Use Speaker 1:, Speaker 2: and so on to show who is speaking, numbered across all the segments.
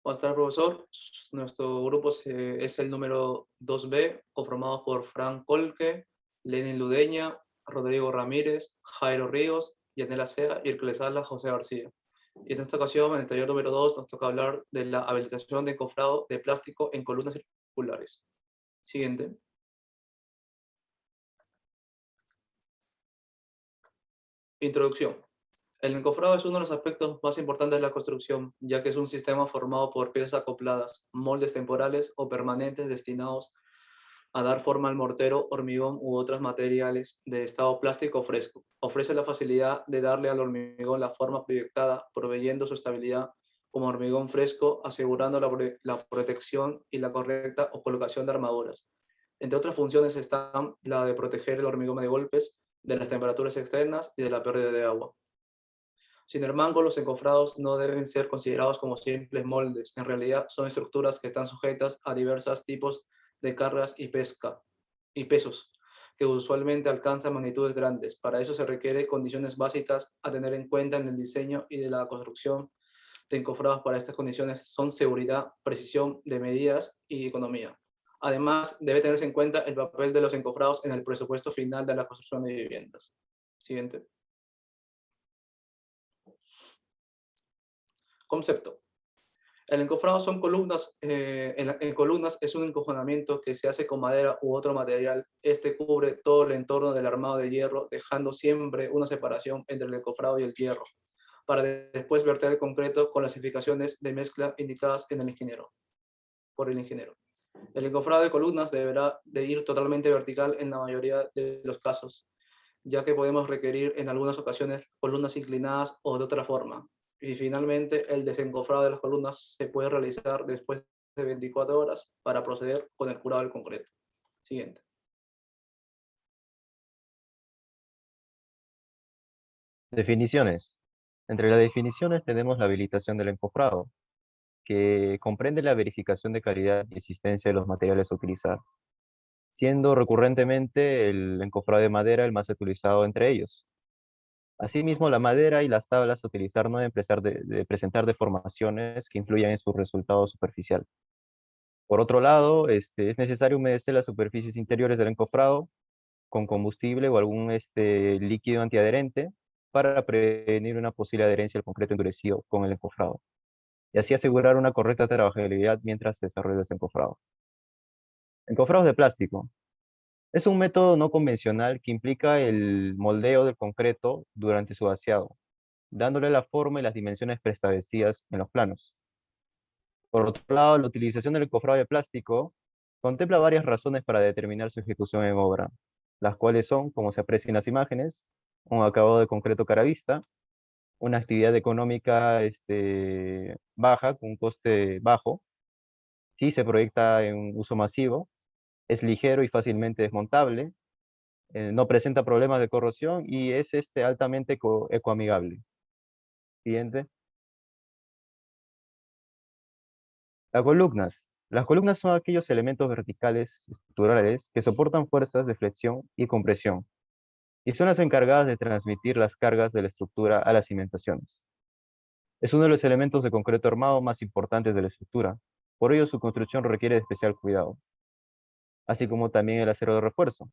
Speaker 1: Buenas tardes, profesor. Nuestro grupo es el número 2B, conformado por Fran Colque, Lenin Ludeña, Rodrigo Ramírez, Jairo Ríos, Yanela Sea y el que les habla, José García. Y en esta ocasión, en el taller número 2, nos toca hablar de la habilitación de encofrado de plástico en columnas circulares. Siguiente. Introducción. El encofrado es uno de los aspectos más importantes de la construcción, ya que es un sistema formado por piezas acopladas, moldes temporales o permanentes destinados a dar forma al mortero, hormigón u otros materiales de estado plástico o fresco. Ofrece la facilidad de darle al hormigón la forma proyectada, proveyendo su estabilidad como hormigón fresco, asegurando la protección y la correcta colocación de armaduras. Entre otras funciones están la de proteger el hormigón de golpes, de las temperaturas externas y de la pérdida de agua. Sin embargo, los encofrados no deben ser considerados como simples moldes. En realidad, son estructuras que están sujetas a diversos tipos de cargas y pesos, que usualmente alcanzan magnitudes grandes. Para eso se requieren condiciones básicas a tener en cuenta en el diseño y de la construcción de encofrados. Para estas condiciones son seguridad, precisión de medidas y economía. Además, debe tenerse en cuenta el papel de los encofrados en el presupuesto final de la construcción de viviendas. Siguiente. Concepto. El encofrado son columnas, en columnas es un encojonamiento que se hace con madera u otro material. Este cubre todo el entorno del armado de hierro, dejando siempre una separación entre el encofrado y el hierro, para después verter el concreto con las especificaciones de mezcla indicadas por el ingeniero. El encofrado de columnas deberá de ir totalmente vertical en la mayoría de los casos, ya que podemos requerir en algunas ocasiones columnas inclinadas o de otra forma. Y finalmente, el desencofrado de las columnas se puede realizar después de 24 horas para proceder con el curado del concreto. Siguiente.
Speaker 2: Definiciones. Entre las definiciones tenemos la habilitación del encofrado, que comprende la verificación de calidad y existencia de los materiales a utilizar, siendo recurrentemente el encofrado de madera el más utilizado entre ellos. Asimismo, la madera y las tablas a utilizar no deben de presentar deformaciones que influyan en su resultado superficial. Por otro lado, es necesario humedecer las superficies interiores del encofrado con combustible o algún líquido antiadherente para prevenir una posible adherencia al concreto endurecido con el encofrado y así asegurar una correcta trabajabilidad mientras se desarrolla este encofrado. Encofrados de plástico. Es un método no convencional que implica el moldeo del concreto durante su vaciado, dándole la forma y las dimensiones preestablecidas en los planos. Por otro lado, la utilización del encofrado de plástico contempla varias razones para determinar su ejecución en obra, las cuales son, como se aprecia en las imágenes, un acabado de concreto cara a vista, una actividad económica baja, con un coste bajo, si se proyecta en un uso masivo, es ligero y fácilmente desmontable, no presenta problemas de corrosión y es altamente ecoamigable. Siguiente. Las columnas. Las columnas son aquellos elementos verticales estructurales que soportan fuerzas de flexión y compresión, y son las encargadas de transmitir las cargas de la estructura a las cimentaciones. Es uno de los elementos de concreto armado más importantes de la estructura, por ello su construcción requiere de especial cuidado, así como también el acero de refuerzo,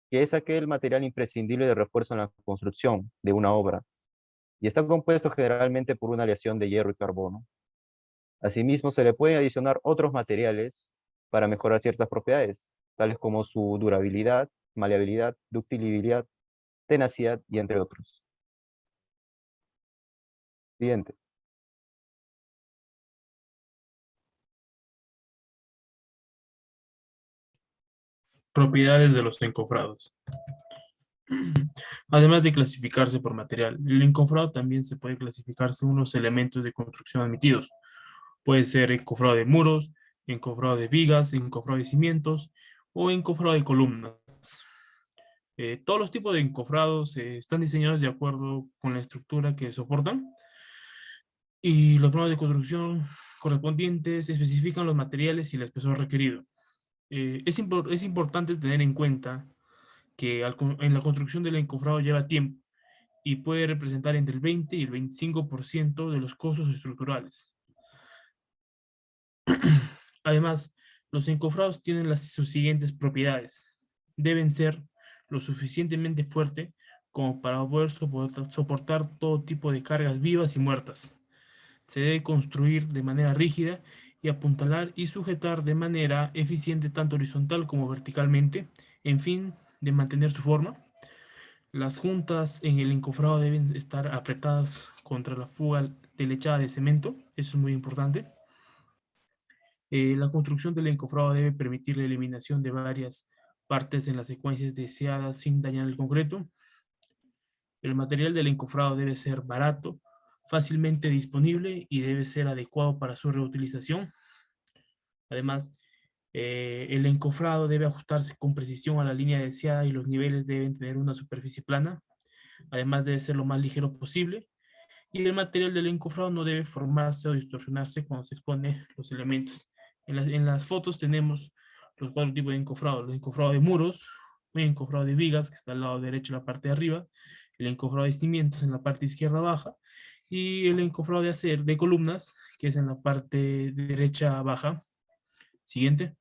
Speaker 2: que es aquel material imprescindible de refuerzo en la construcción de una obra, y está compuesto generalmente por una aleación de hierro y carbono. Asimismo, se le pueden adicionar otros materiales para mejorar ciertas propiedades, tales como su durabilidad, maleabilidad, ductilidad, tenacidad y entre otros. Siguiente.
Speaker 3: Propiedades de los encofrados. Además de clasificarse por material, el encofrado también se puede clasificar según los elementos de construcción admitidos. Puede ser encofrado de muros, encofrado de vigas, encofrado de cimientos o encofrado de columnas. Todos los tipos de encofrados están diseñados de acuerdo con la estructura que soportan y los planos de construcción correspondientes especifican los materiales y el espesor requerido. Es importante tener en cuenta que en la construcción del encofrado lleva tiempo y puede representar entre el 20 y el 25% de los costos estructurales. Además, los encofrados tienen sus siguientes propiedades. Deben ser lo suficientemente fuerte como para poder soportar todo tipo de cargas vivas y muertas. Se debe construir de manera rígida y apuntalar y sujetar de manera eficiente tanto horizontal como verticalmente, en fin, de mantener su forma. Las juntas en el encofrado deben estar apretadas contra la fuga de lechada de cemento, eso es muy importante. La construcción del encofrado debe permitir la eliminación de varias partes en las secuencias deseadas sin dañar el concreto. El material del encofrado debe ser barato, fácilmente disponible y debe ser adecuado para su reutilización. Además, el encofrado debe ajustarse con precisión a la línea deseada y los niveles deben tener una superficie plana. Además, debe ser lo más ligero posible. Y el material del encofrado no debe formarse o distorsionarse cuando se expone los elementos. En las fotos tenemos los cuatro tipos de encofrado. El encofrado de muros, el encofrado de vigas, que está al lado derecho en la parte de arriba, el encofrado de cimientos en la parte izquierda baja, y el encofrado de acero de columnas, que es en la parte derecha baja. Siguiente.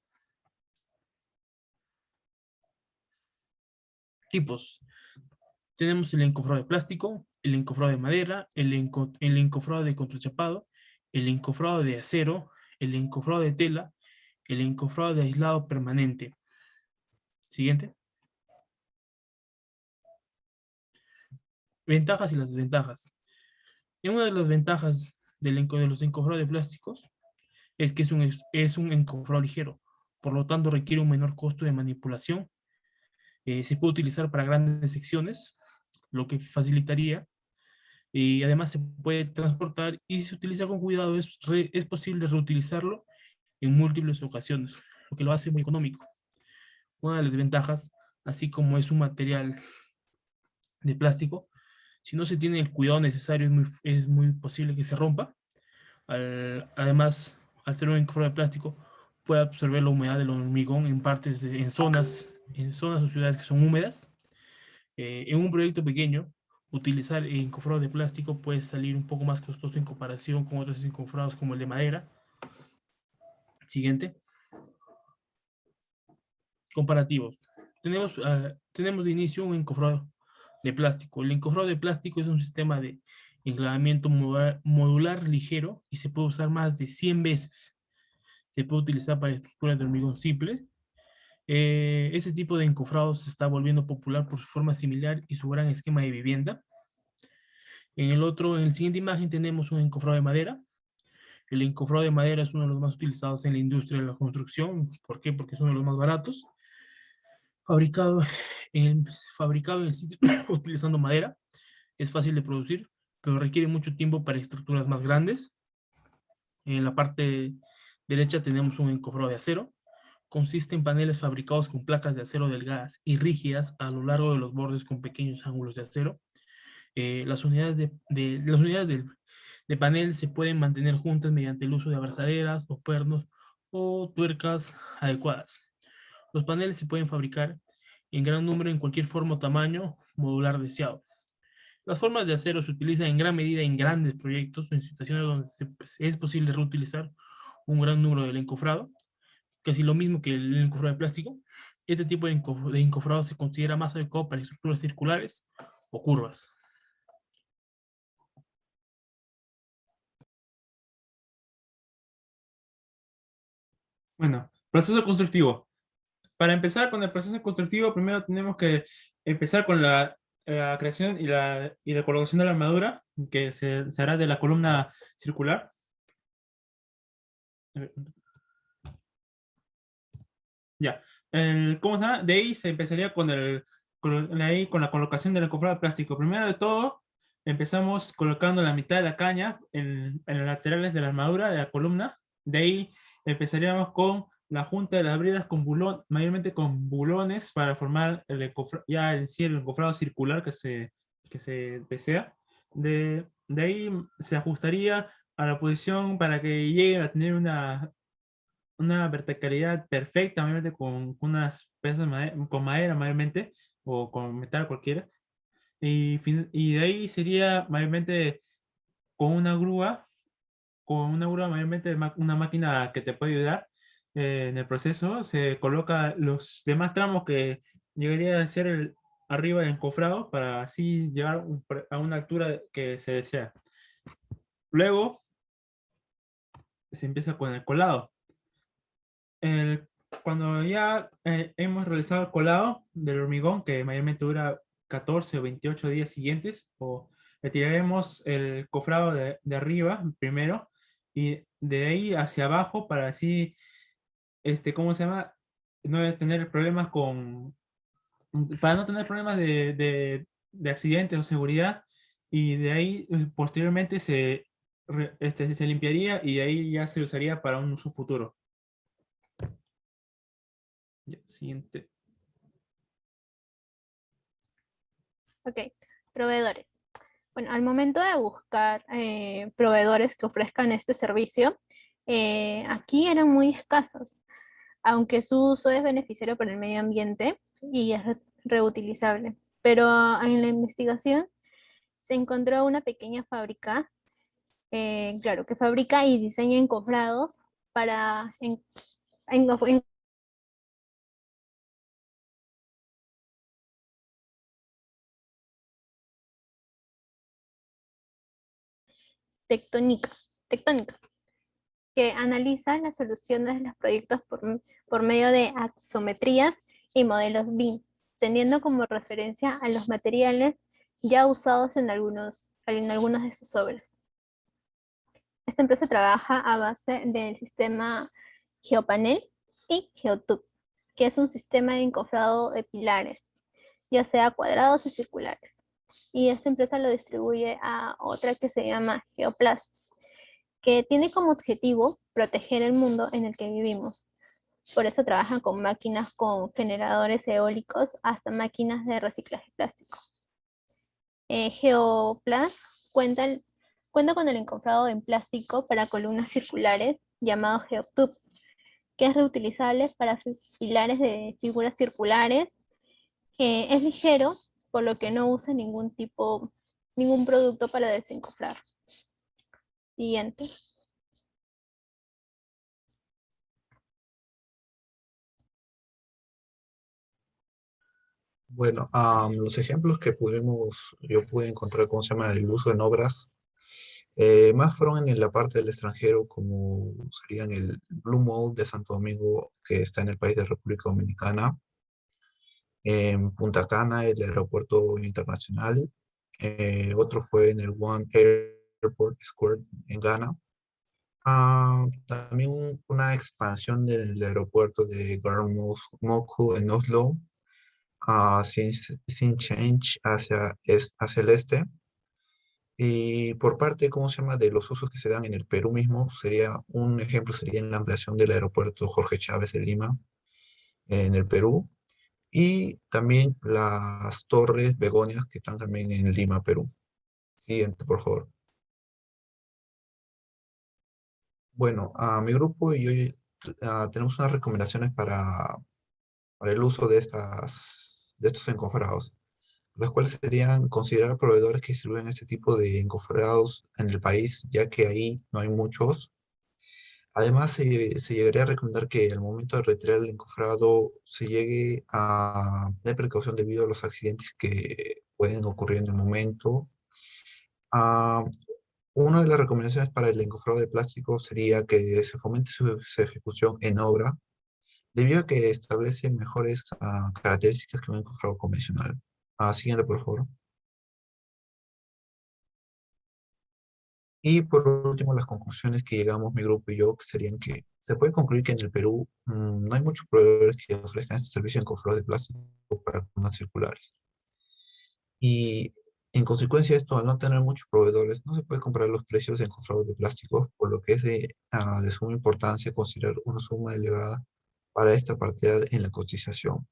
Speaker 3: Tipos. Tenemos el encofrado de plástico, el encofrado de madera, el encofrado de contrachapado, el encofrado de acero, el encofrado de tela, el encofrado de aislado permanente. Siguiente. Ventajas y las desventajas. Y una de las ventajas de los encofrados de plásticos es que es un encofrado ligero, por lo tanto requiere un menor costo de manipulación. Se puede utilizar para grandes secciones, lo que facilitaría, y además se puede transportar, y si se utiliza con cuidado es posible reutilizarlo en múltiples ocasiones, lo que lo hace muy económico. Una de las ventajas, así como es un material de plástico, si no se tiene el cuidado necesario es muy posible que se rompa. Además, al ser un encofrado de plástico, puede absorber la humedad del hormigón en zonas o ciudades que son húmedas. En un proyecto pequeño, utilizar encofrado de plástico puede salir un poco más costoso en comparación con otros encofrados como el de madera. Siguiente. Comparativos. Tenemos de inicio un encofrado de plástico. El encofrado de plástico es un sistema de enclavamiento modular ligero y se puede usar más de 100 veces. Se puede utilizar para estructuras de hormigón simple. Ese tipo de encofrado se está volviendo popular por su forma similar y su gran esquema de vivienda. En la siguiente imagen tenemos un encofrado de madera. El encofrado de madera es uno de los más utilizados en la industria de la construcción. ¿Por qué? Porque es uno de los más baratos. Fabricado fabricado en el sitio utilizando madera. Es fácil de producir, pero requiere mucho tiempo para estructuras más grandes. En la parte derecha tenemos un encofrado de acero. Consiste en paneles fabricados con placas de acero delgadas y rígidas a lo largo de los bordes con pequeños ángulos de acero. Las unidades de panel se pueden mantener juntas mediante el uso de abrazaderas o pernos o tuercas adecuadas. Los paneles se pueden fabricar en gran número en cualquier forma o tamaño modular deseado. Las formas de acero se utilizan en gran medida en grandes proyectos o en situaciones donde es posible reutilizar un gran número del encofrado, casi lo mismo que el encofrado de plástico. Este tipo de encofrado se considera más adecuado para estructuras circulares o curvas.
Speaker 4: Bueno, proceso constructivo. Para empezar con el proceso constructivo, primero tenemos que empezar con la creación y la colocación de la armadura, que se hará de la columna circular. Ya. ¿Cómo se llama? De ahí se empezaría con la colocación del encofrado de plástico. Primero de todo, empezamos colocando la mitad de la caña en los laterales de la armadura, de la columna. De ahí empezaríamos con la junta de las bridas con mayormente con bulones para formar ya en sí el encofrado circular que se desea. De ahí se ajustaría a la posición para que llegue a tener una verticalidad perfecta, mayormente con unas piezas con madera mayormente, o con metal cualquiera. Y de ahí sería mayormente con una grúa con una grúa, mayormente una máquina que te puede ayudar en el proceso, se coloca los demás tramos que llegaría a ser arriba del encofrado para así llegar a una altura que se desea. Luego se empieza con el colado. Cuando ya hemos realizado el colado del hormigón, que mayormente dura 14 o 28 días siguientes, o retiraremos el cofrado de arriba primero y de ahí hacia abajo para así, ¿cómo se llama? No tener problemas para no tener problemas de accidentes o seguridad, y de ahí posteriormente se limpiaría y de ahí ya se usaría para un uso futuro. Ya, siguiente.
Speaker 5: Ok, proveedores. Bueno, al momento de buscar proveedores que ofrezcan este servicio, aquí eran muy escasos, aunque su uso es beneficiario para el medio ambiente y es reutilizable. Pero en la investigación se encontró una pequeña fábrica, claro, que fabrica y diseña encofrados para tectónica, que analiza las soluciones de los proyectos por medio de axometrías y modelos BIM, teniendo como referencia a los materiales ya usados en algunas de sus obras. Esta empresa trabaja a base del sistema GeoPanel y GeoTube, que es un sistema de encofrado de pilares, ya sea cuadrados o circulares. Y esta empresa lo distribuye a otra que se llama Geoplast, que tiene como objetivo proteger el mundo en el que vivimos. Por eso trabajan con máquinas con generadores eólicos hasta máquinas de reciclaje plástico. Geoplast cuenta con el encofrado en plástico para columnas circulares llamado GeoTubes, que es reutilizable para pilares de figuras circulares. Es ligero, por lo que no usa ningún producto para desencofrar. Siguiente.
Speaker 6: Bueno, los ejemplos que yo pude encontrar, ¿cómo se llama?, del uso en obras, más fueron en la parte del extranjero, como serían el Blue Mall de Santo Domingo, que está en el país de República Dominicana, en Punta Cana, el aeropuerto internacional, otro fue en el One Airport Square en Ghana. También una expansión del aeropuerto de Gardermoen en Oslo, sin change hacia el este. Y por parte, ¿cómo se llama?, de los usos que se dan en el Perú mismo, un ejemplo sería en la ampliación del aeropuerto Jorge Chávez de Lima, en el Perú, y también las torres Begonias que están también en Lima, Perú. Siguiente, por favor. Bueno, mi grupo y yo tenemos unas recomendaciones para el uso de estos encofrados, las cuales serían considerar proveedores que distribuyen este tipo de encofrados en el país, ya que ahí no hay muchos. Además, se llegaría a recomendar que al momento de retirar el encofrado se llegue a tener precaución debido a los accidentes que pueden ocurrir en el momento. Ah, una de las recomendaciones para el encofrado de plástico sería que se fomente su ejecución en obra, debido a que establece mejores características que un encofrado convencional. Siguiente, por favor. Y por último, las conclusiones que llegamos mi grupo y yo serían que se puede concluir que en el Perú no hay muchos proveedores que ofrezcan este servicio en encofrados de plástico para columnas circulares. Y en consecuencia de esto, al no tener muchos proveedores, no se puede comparar los precios de encofrados de plástico, por lo que es de suma importancia considerar una suma elevada para esta partida en la cotización.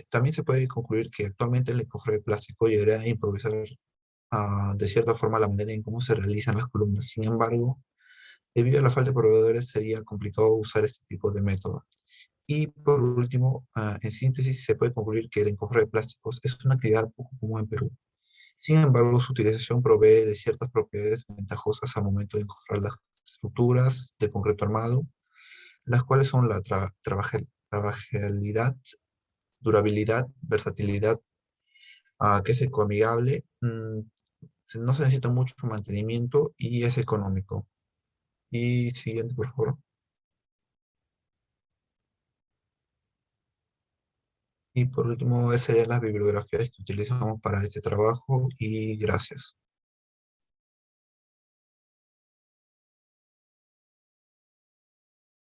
Speaker 6: También se puede concluir que actualmente el encofrado de plástico llegaría a improvisar de cierta forma la manera en cómo se realizan las columnas. Sin embargo, debido a la falta de proveedores, sería complicado usar este tipo de método. Y por último, en síntesis, se puede concluir que el encofrado de plásticos es una actividad poco común en Perú, Sin embargo, su utilización provee de ciertas propiedades ventajosas al momento de encofrar las estructuras de concreto armado, las cuales son la trabajabilidad, durabilidad, versatilidad, que es ecoamigable, no se necesita mucho mantenimiento y es económico. Y siguiente, por favor. Y por último, esas serían las bibliografías que utilizamos para este trabajo y gracias.